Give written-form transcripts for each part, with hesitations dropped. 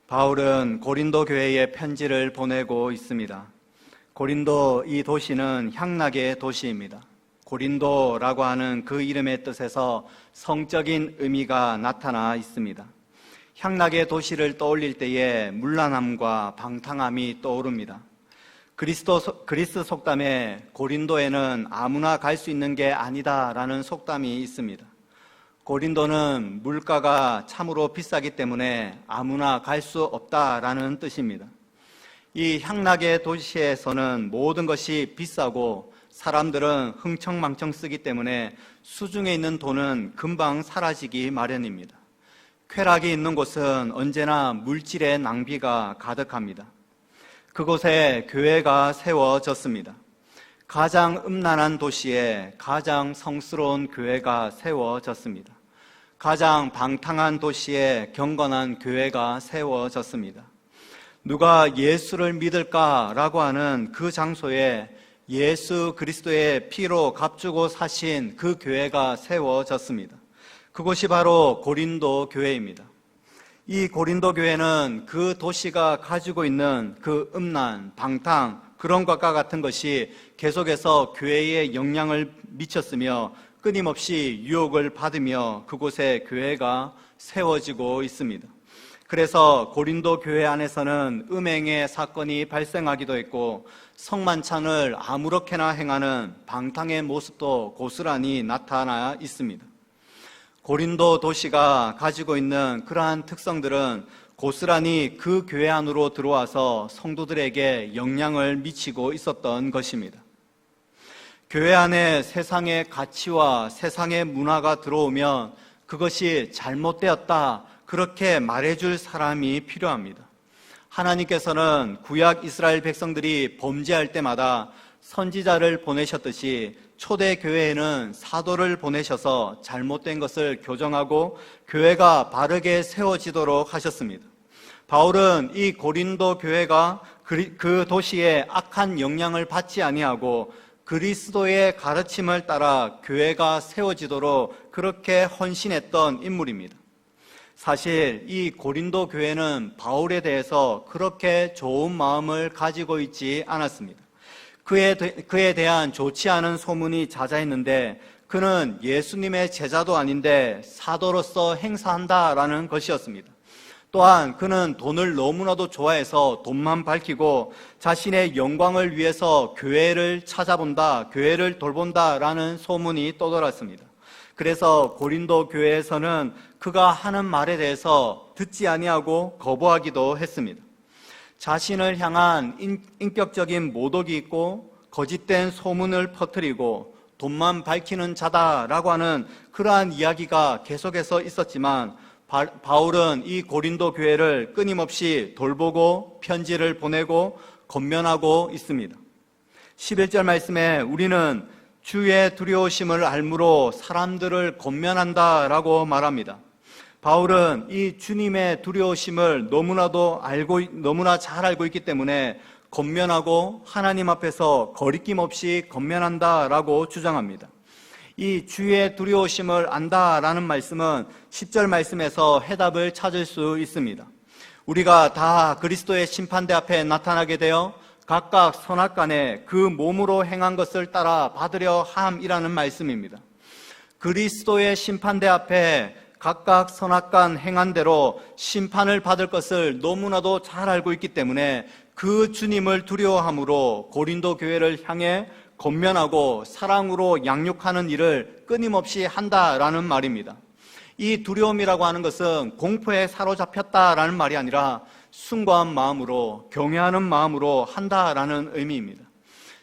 바울은 고린도 교회에 편지를 보내고 있습니다. 고린도 이 도시는 향락의 도시입니다. 고린도라고 하는 그 이름의 뜻에서 성적인 의미가 나타나 있습니다. 향락의 도시를 떠올릴 때에 문란함과 방탕함이 떠오릅니다. 그리스 속담에 고린도에는 아무나 갈 수 있는 게 아니다라는 속담이 있습니다. 고린도는 물가가 참으로 비싸기 때문에 아무나 갈 수 없다라는 뜻입니다. 이 향락의 도시에서는 모든 것이 비싸고 사람들은 흥청망청 쓰기 때문에 수중에 있는 돈은 금방 사라지기 마련입니다. 쾌락이 있는 곳은 언제나 물질의 낭비가 가득합니다. 그곳에 교회가 세워졌습니다. 가장 음란한 도시에 가장 성스러운 교회가 세워졌습니다. 가장 방탕한 도시에 경건한 교회가 세워졌습니다. 누가 예수를 믿을까라고 하는 그 장소에 예수 그리스도의 피로 값주고 사신 그 교회가 세워졌습니다. 그곳이 바로 고린도 교회입니다. 이 고린도 교회는 그 도시가 가지고 있는 그 음란, 방탕, 그런 것과 같은 것이 계속해서 교회에 영향을 미쳤으며 끊임없이 유혹을 받으며 그곳에 교회가 세워지고 있습니다. 그래서 고린도 교회 안에서는 음행의 사건이 발생하기도 했고 성만찬을 아무렇게나 행하는 방탕의 모습도 고스란히 나타나 있습니다. 고린도 도시가 가지고 있는 그러한 특성들은 고스란히 그 교회 안으로 들어와서 성도들에게 영향을 미치고 있었던 것입니다. 교회 안에 세상의 가치와 세상의 문화가 들어오면 그것이 잘못되었다, 그렇게 말해줄 사람이 필요합니다. 하나님께서는 구약 이스라엘 백성들이 범죄할 때마다 선지자를 보내셨듯이 초대교회에는 사도를 보내셔서 잘못된 것을 교정하고 교회가 바르게 세워지도록 하셨습니다. 바울은 이 고린도 교회가 그 도시에 악한 영향을 받지 아니하고 그리스도의 가르침을 따라 교회가 세워지도록 그렇게 헌신했던 인물입니다. 사실 이 고린도 교회는 바울에 대해서 그렇게 좋은 마음을 가지고 있지 않았습니다. 그에 대한 좋지 않은 소문이 자자했는데 그는 예수님의 제자도 아닌데 사도로서 행사한다라는 것이었습니다. 또한 그는 돈을 너무나도 좋아해서 돈만 밝히고 자신의 영광을 위해서 교회를 찾아본다, 교회를 돌본다라는 소문이 떠돌았습니다. 그래서 고린도 교회에서는 그가 하는 말에 대해서 듣지 아니하고 거부하기도 했습니다. 자신을 향한 인격적인 모독이 있고 거짓된 소문을 퍼뜨리고 돈만 밝히는 자다라고 하는 그러한 이야기가 계속해서 있었지만 바울은 이 고린도 교회를 끊임없이 돌보고 편지를 보내고 권면하고 있습니다. 11절 말씀에 우리는 주의 두려우심을 알므로 사람들을 권면한다라고 말합니다. 바울은 이 주님의 두려우심을 너무나 잘 알고 있기 때문에 권면하고 하나님 앞에서 거리낌 없이 권면한다라고 주장합니다. 이 주의 두려우심을 안다라는 말씀은 10절 말씀에서 해답을 찾을 수 있습니다. 우리가 다 그리스도의 심판대 앞에 나타나게 되어 각각 선악간에 그 몸으로 행한 것을 따라 받으려 함이라는 말씀입니다. 그리스도의 심판대 앞에 각각 선악간 행한 대로 심판을 받을 것을 너무나도 잘 알고 있기 때문에 그 주님을 두려워함으로 고린도 교회를 향해 권면하고 사랑으로 양육하는 일을 끊임없이 한다라는 말입니다. 이 두려움이라고 하는 것은 공포에 사로잡혔다라는 말이 아니라 숭고한 마음으로, 경외하는 마음으로 한다라는 의미입니다.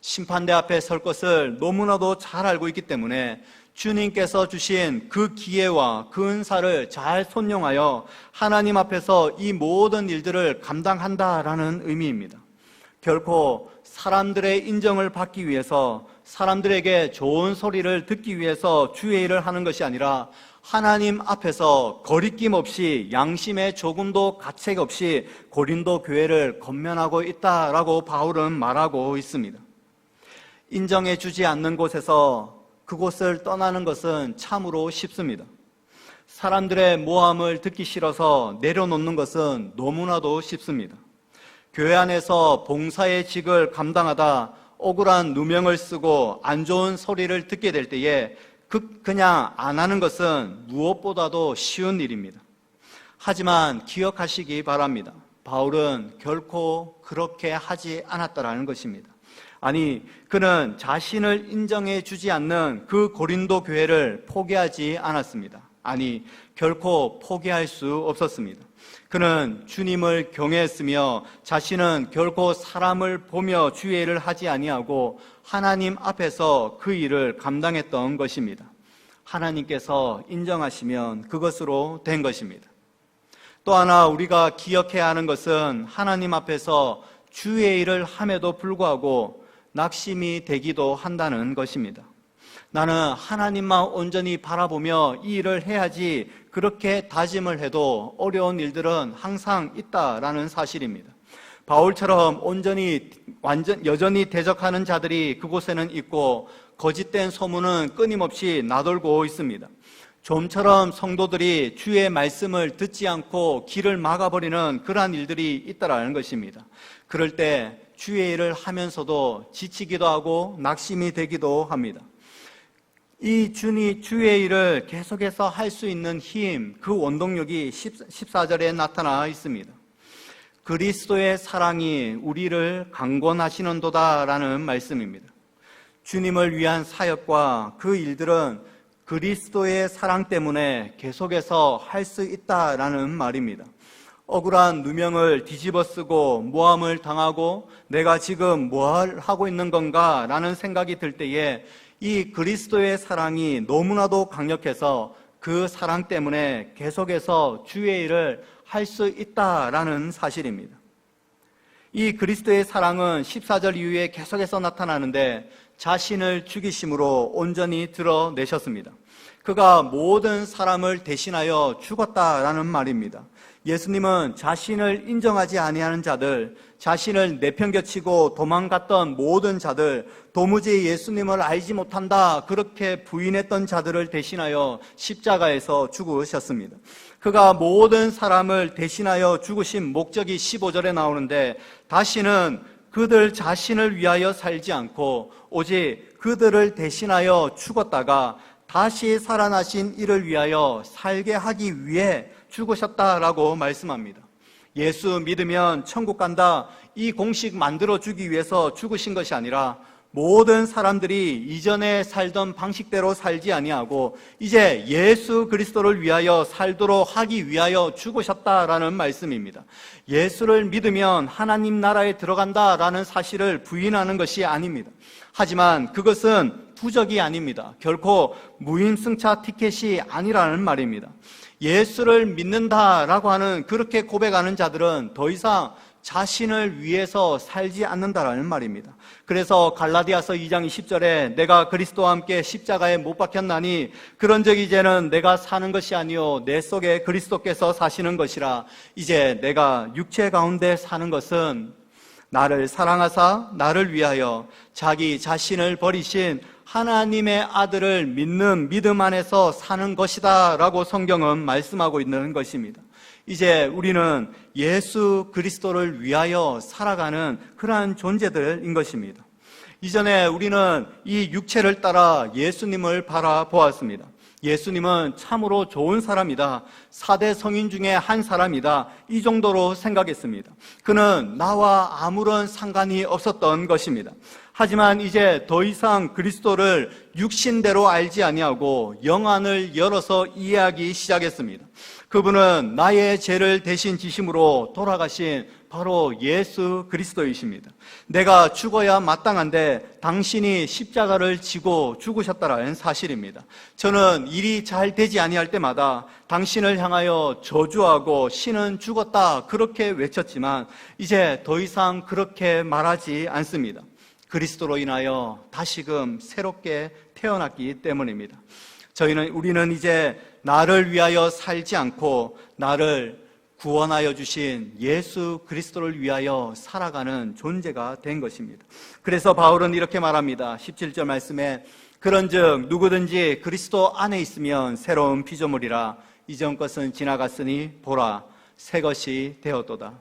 심판대 앞에 설 것을 너무나도 잘 알고 있기 때문에 주님께서 주신 그 기회와 그 은사를 잘 손용하여 하나님 앞에서 이 모든 일들을 감당한다라는 의미입니다. 결코 사람들의 인정을 받기 위해서, 사람들에게 좋은 소리를 듣기 위해서 주의 일을 하는 것이 아니라 하나님 앞에서 거리낌 없이 양심에 조금도 가책 없이 고린도 교회를 권면하고 있다라고 바울은 말하고 있습니다. 인정해 주지 않는 곳에서 그곳을 떠나는 것은 참으로 쉽습니다. 사람들의 모함을 듣기 싫어서 내려놓는 것은 너무나도 쉽습니다. 교회 안에서 봉사의 직을 감당하다 억울한 누명을 쓰고 안 좋은 소리를 듣게 될 때에 그냥 안 하는 것은 무엇보다도 쉬운 일입니다. 하지만 기억하시기 바랍니다. 바울은 결코 그렇게 하지 않았다라는 것입니다. 아니, 그는 자신을 인정해 주지 않는 그 고린도 교회를 포기하지 않았습니다. 아니, 결코 포기할 수 없었습니다. 그는 주님을 경외했으며 자신은 결코 사람을 보며 주의 일을 하지 아니하고 하나님 앞에서 그 일을 감당했던 것입니다. 하나님께서 인정하시면 그것으로 된 것입니다. 또 하나 우리가 기억해야 하는 것은 하나님 앞에서 주의 일을 함에도 불구하고 낙심이 되기도 한다는 것입니다. 나는 하나님만 온전히 바라보며 이 일을 해야지 그렇게 다짐을 해도 어려운 일들은 항상 있다라는 사실입니다. 바울처럼 여전히 대적하는 자들이 그곳에는 있고 거짓된 소문은 끊임없이 나돌고 있습니다. 좀처럼 성도들이 주의 말씀을 듣지 않고 길을 막아버리는 그러한 일들이 있다라는 것입니다. 그럴 때 주의 일을 하면서도 지치기도 하고 낙심이 되기도 합니다. 이 주의 일을 계속해서 할 수 있는 힘, 그 원동력이 14절에 나타나 있습니다. 그리스도의 사랑이 우리를 강권하시는도다라는 말씀입니다. 주님을 위한 사역과 그 일들은 그리스도의 사랑 때문에 계속해서 할 수 있다라는 말입니다. 억울한 누명을 뒤집어 쓰고 모함을 당하고 내가 지금 뭘 하고 있는 건가 라는 생각이 들 때에 이 그리스도의 사랑이 너무나도 강력해서 그 사랑 때문에 계속해서 주의 일을 할 수 있다라는 사실입니다. 이 그리스도의 사랑은 14절 이후에 계속해서 나타나는데 자신을 죽이심으로 온전히 드러내셨습니다. 그가 모든 사람을 대신하여 죽었다라는 말입니다. 예수님은 자신을 인정하지 아니하는 자들, 자신을 내팽겨치고 도망갔던 모든 자들, 도무지 예수님을 알지 못한다 그렇게 부인했던 자들을 대신하여 십자가에서 죽으셨습니다. 그가 모든 사람을 대신하여 죽으신 목적이 15절에 나오는데 다시는 그들 자신을 위하여 살지 않고 오직 그들을 대신하여 죽었다가 다시 살아나신 이를 위하여 살게 하기 위해 죽으셨다라고 말씀합니다. 예수 믿으면 천국 간다, 이 공식 만들어주기 위해서 죽으신 것이 아니라 모든 사람들이 이전에 살던 방식대로 살지 아니하고 이제 예수 그리스도를 위하여 살도록 하기 위하여 죽으셨다라는 말씀입니다. 예수를 믿으면 하나님 나라에 들어간다라는 사실을 부인하는 것이 아닙니다. 하지만 그것은 부적이 아닙니다. 결코 무임승차 티켓이 아니라는 말입니다. 예수를 믿는다라고 하는 그렇게 고백하는 자들은 더 이상 자신을 위해서 살지 않는다라는 말입니다. 그래서 갈라디아서 2장 20절에 내가 그리스도와 함께 십자가에 못 박혔나니 그런즉 이제는 내가 사는 것이 아니요 내 속에 그리스도께서 사시는 것이라. 이제 내가 육체 가운데 사는 것은 나를 사랑하사 나를 위하여 자기 자신을 버리신 하나님의 아들을 믿는 믿음 안에서 사는 것이다 라고 성경은 말씀하고 있는 것입니다. 이제 우리는 예수 그리스도를 위하여 살아가는 그러한 존재들인 것입니다. 이전에 우리는 이 육체를 따라 예수님을 바라보았습니다. 예수님은 참으로 좋은 사람이다, 4대 성인 중에 한 사람이다, 이 정도로 생각했습니다. 그는 나와 아무런 상관이 없었던 것입니다. 하지만 이제 더 이상 그리스도를 육신대로 알지 아니하고 영안을 열어서 이해하기 시작했습니다. 그분은 나의 죄를 대신 지심으로 돌아가신 바로 예수 그리스도이십니다. 내가 죽어야 마땅한데 당신이 십자가를 지고 죽으셨다라는 사실입니다. 저는 일이 잘 되지 아니할 때마다 당신을 향하여 저주하고 신은 죽었다 그렇게 외쳤지만 이제 더 이상 그렇게 말하지 않습니다. 그리스도로 인하여 다시금 새롭게 태어났기 때문입니다. 우리는 이제 나를 위하여 살지 않고 나를 구원하여 주신 예수 그리스도를 위하여 살아가는 존재가 된 것입니다. 그래서 바울은 이렇게 말합니다. 17절 말씀에 그런즉 누구든지 그리스도 안에 있으면 새로운 피조물이라 이전 것은 지나갔으니 보라, 새 것이 되었도다.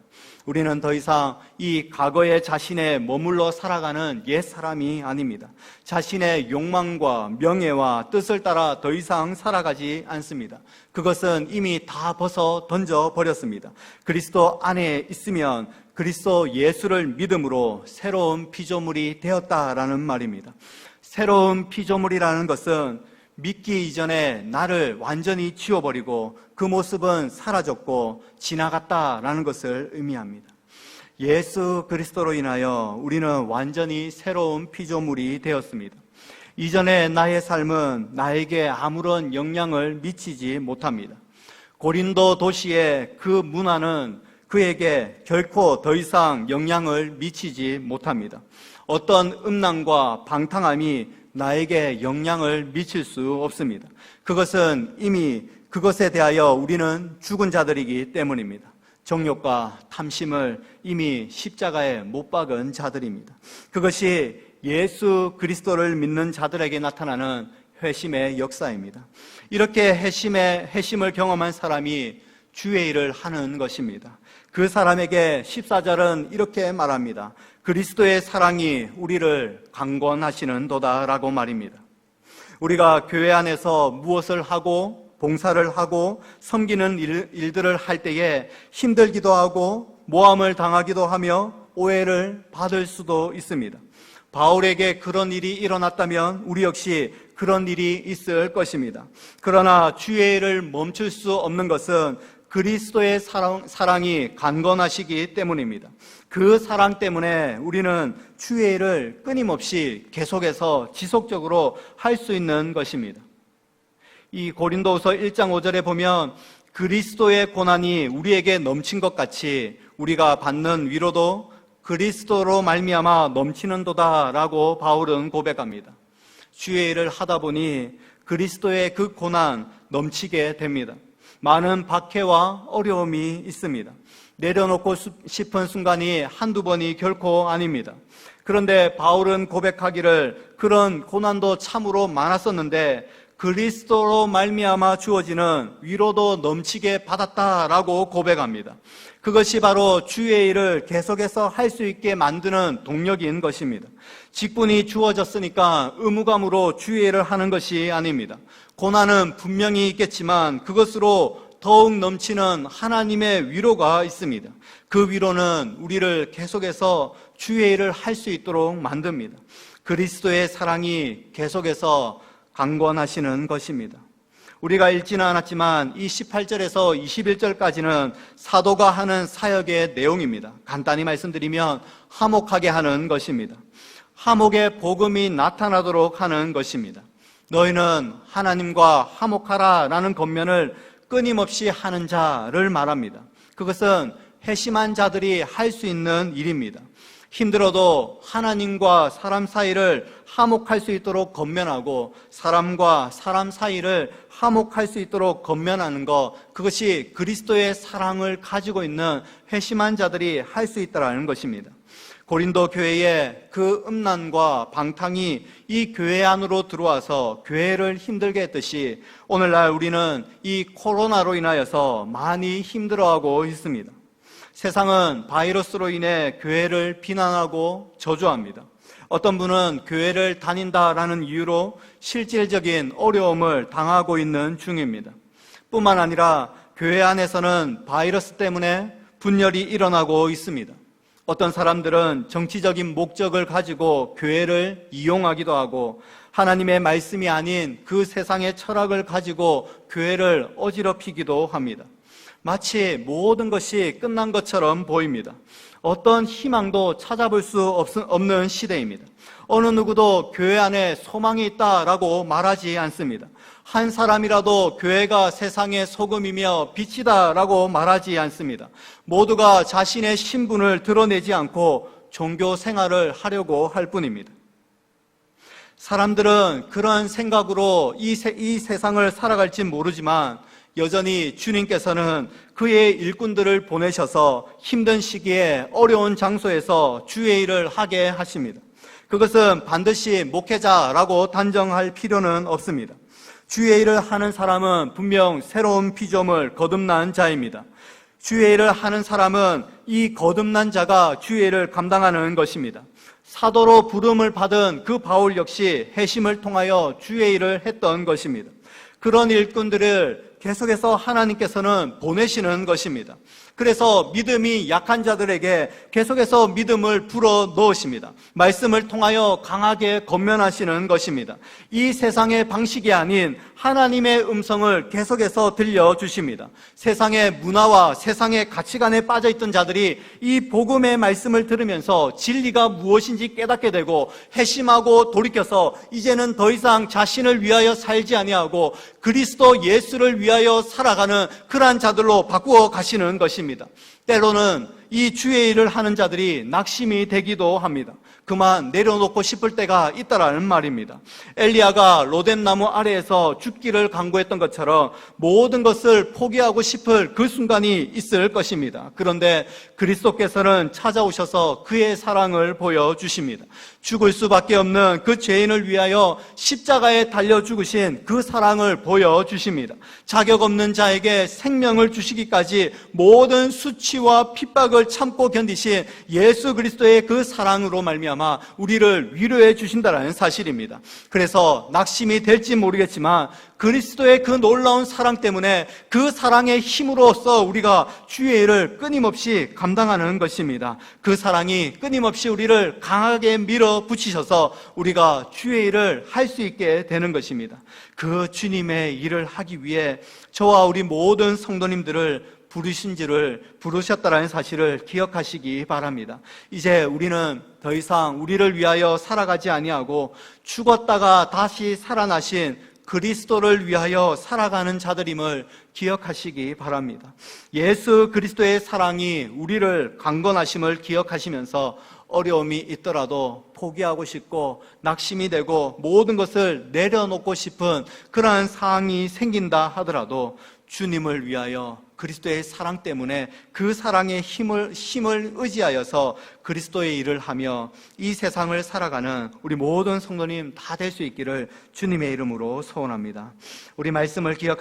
우리는 더 이상 이 과거의 자신에 머물러 살아가는 옛 사람이 아닙니다. 자신의 욕망과 명예와 뜻을 따라 더 이상 살아가지 않습니다. 그것은 이미 다 벗어 던져버렸습니다. 그리스도 안에 있으면 그리스도 예수를 믿음으로 새로운 피조물이 되었다라는 말입니다. 새로운 피조물이라는 것은 믿기 이전에 나를 완전히 지워버리고 그 모습은 사라졌고 지나갔다라는 것을 의미합니다. 예수 그리스도로 인하여 우리는 완전히 새로운 피조물이 되었습니다. 이전에 나의 삶은 나에게 아무런 영향을 미치지 못합니다. 고린도 도시의 그 문화는 그에게 결코 더 이상 영향을 미치지 못합니다. 어떤 음란과 방탕함이 나에게 영향을 미칠 수 없습니다. 그것은 이미 그것에 대하여 우리는 죽은 자들이기 때문입니다. 정욕과 탐심을 이미 십자가에 못 박은 자들입니다. 그것이 예수 그리스도를 믿는 자들에게 나타나는 회심의 역사입니다. 이렇게 회심을 경험한 사람이 주의 일을 하는 것입니다. 그 사람에게 14절은 이렇게 말합니다. 그리스도의 사랑이 우리를 강권하시는 도다라고 말입니다. 우리가 교회 안에서 무엇을 하고 봉사를 하고 섬기는 일들을 할 때에 힘들기도 하고 모함을 당하기도 하며 오해를 받을 수도 있습니다. 바울에게 그런 일이 일어났다면 우리 역시 그런 일이 있을 것입니다. 그러나 주의 일을 멈출 수 없는 것은 그리스도의 사랑이 강건하시기 때문입니다. 그 사랑 때문에 우리는 주의 일을 끊임없이 계속해서 지속적으로 할 수 있는 것입니다. 이 고린도후서 1장 5절에 보면 그리스도의 고난이 우리에게 넘친 것 같이 우리가 받는 위로도 그리스도로 말미암아 넘치는도다라고 바울은 고백합니다. 주의 일을 하다 보니 그리스도의 그 고난 넘치게 됩니다. 많은 박해와 어려움이 있습니다. 내려놓고 싶은 순간이 한두 번이 결코 아닙니다. 그런데 바울은 고백하기를 그런 고난도 참으로 많았었는데 그리스도로 말미암아 주어지는 위로도 넘치게 받았다라고 고백합니다. 그것이 바로 주의 일을 계속해서 할 수 있게 만드는 동력인 것입니다. 직분이 주어졌으니까 의무감으로 주의 일을 하는 것이 아닙니다. 고난은 분명히 있겠지만 그것으로 더욱 넘치는 하나님의 위로가 있습니다. 그 위로는 우리를 계속해서 주의 일을 할 수 있도록 만듭니다. 그리스도의 사랑이 계속해서 강권하시는 것입니다. 우리가 읽지는 않았지만 이 18절에서 21절까지는 사도가 하는 사역의 내용입니다. 간단히 말씀드리면 화목하게 하는 것입니다. 화목의 복음이 나타나도록 하는 것입니다. 너희는 하나님과 화목하라 라는 권면을 끊임없이 하는 자를 말합니다. 그것은 회심한 자들이 할 수 있는 일입니다. 힘들어도 하나님과 사람 사이를 화목할 수 있도록 권면하고 사람과 사람 사이를 화목할 수 있도록 권면하는 것, 그것이 그리스도의 사랑을 가지고 있는 회심한 자들이 할 수 있다는 것입니다. 고린도 교회의 그 음란과 방탕이 이 교회 안으로 들어와서 교회를 힘들게 했듯이 오늘날 우리는 이 코로나로 인하여서 많이 힘들어하고 있습니다. 세상은 바이러스로 인해 교회를 비난하고 저주합니다. 어떤 분은 교회를 다닌다라는 이유로 실질적인 어려움을 당하고 있는 중입니다. 뿐만 아니라 교회 안에서는 바이러스 때문에 분열이 일어나고 있습니다. 어떤 사람들은 정치적인 목적을 가지고 교회를 이용하기도 하고 하나님의 말씀이 아닌 그 세상의 철학을 가지고 교회를 어지럽히기도 합니다. 마치 모든 것이 끝난 것처럼 보입니다. 어떤 희망도 찾아볼 수 없는 시대입니다. 어느 누구도 교회 안에 소망이 있다라고 말하지 않습니다. 한 사람이라도 교회가 세상의 소금이며 빛이다라고 말하지 않습니다. 모두가 자신의 신분을 드러내지 않고 종교 생활을 하려고 할 뿐입니다. 사람들은 그런 생각으로 이 세상을 살아갈지 모르지만 여전히 주님께서는 그의 일꾼들을 보내셔서 힘든 시기에 어려운 장소에서 주의 일을 하게 하십니다. 그것은 반드시 목회자라고 단정할 필요는 없습니다. 주의 일을 하는 사람은 분명 새로운 피조물, 거듭난 자입니다. 주의 일을 하는 사람은 이 거듭난 자가 주의 일을 감당하는 것입니다. 사도로 부름을 받은 그 바울 역시 회심을 통하여 주의 일을 했던 것입니다. 그런 일꾼들을 계속해서 하나님께서는 보내시는 것입니다. 그래서 믿음이 약한 자들에게 계속해서 믿음을 불어 넣으십니다. 말씀을 통하여 강하게 권면하시는 것입니다. 이 세상의 방식이 아닌 하나님의 음성을 계속해서 들려주십니다. 세상의 문화와 세상의 가치관에 빠져있던 자들이 이 복음의 말씀을 들으면서 진리가 무엇인지 깨닫게 되고 회심하고 돌이켜서 이제는 더 이상 자신을 위하여 살지 아니하고 그리스도 예수를 위하여 살아가는 그러한 자들로 바꾸어 가시는 것입니다. 때로는 이 주의 일을 하는 자들이 낙심이 되기도 합니다. 그만 내려놓고 싶을 때가 있다라는 말입니다. 엘리야가 로뎀나무 아래에서 죽기를 강구했던 것처럼 모든 것을 포기하고 싶을 그 순간이 있을 것입니다. 그런데 그리스도께서는 찾아오셔서 그의 사랑을 보여주십니다. 죽을 수밖에 없는 그 죄인을 위하여 십자가에 달려 죽으신 그 사랑을 보여주십니다. 자격 없는 자에게 생명을 주시기까지 모든 수치와 핍박을 참고 견디신 예수 그리스도의 그 사랑으로 말미암아 우리를 위로해 주신다는 사실입니다. 그래서 낙심이 될지 모르겠지만 그리스도의 그 놀라운 사랑 때문에 그 사랑의 힘으로써 우리가 주의 일을 끊임없이 감당하는 것입니다. 그 사랑이 끊임없이 우리를 강하게 밀어붙이셔서 우리가 주의 일을 할 수 있게 되는 것입니다. 그 주님의 일을 하기 위해 저와 우리 모든 성도님들을 부르셨다라는 사실을 기억하시기 바랍니다. 이제 우리는 더 이상 우리를 위하여 살아가지 아니하고 죽었다가 다시 살아나신 그리스도를 위하여 살아가는 자들임을 기억하시기 바랍니다. 예수 그리스도의 사랑이 우리를 강건하심을 기억하시면서 어려움이 있더라도 포기하고 싶고 낙심이 되고 모든 것을 내려놓고 싶은 그러한 상황이 생긴다 하더라도 주님을 위하여 그리스도의 사랑 때문에 그 사랑의 힘을 의지하여서 그리스도의 일을 하며 이 세상을 살아가는 우리 모든 성도님 다 될 수 있기를 주님의 이름으로 소원합니다. 우리 말씀을 기억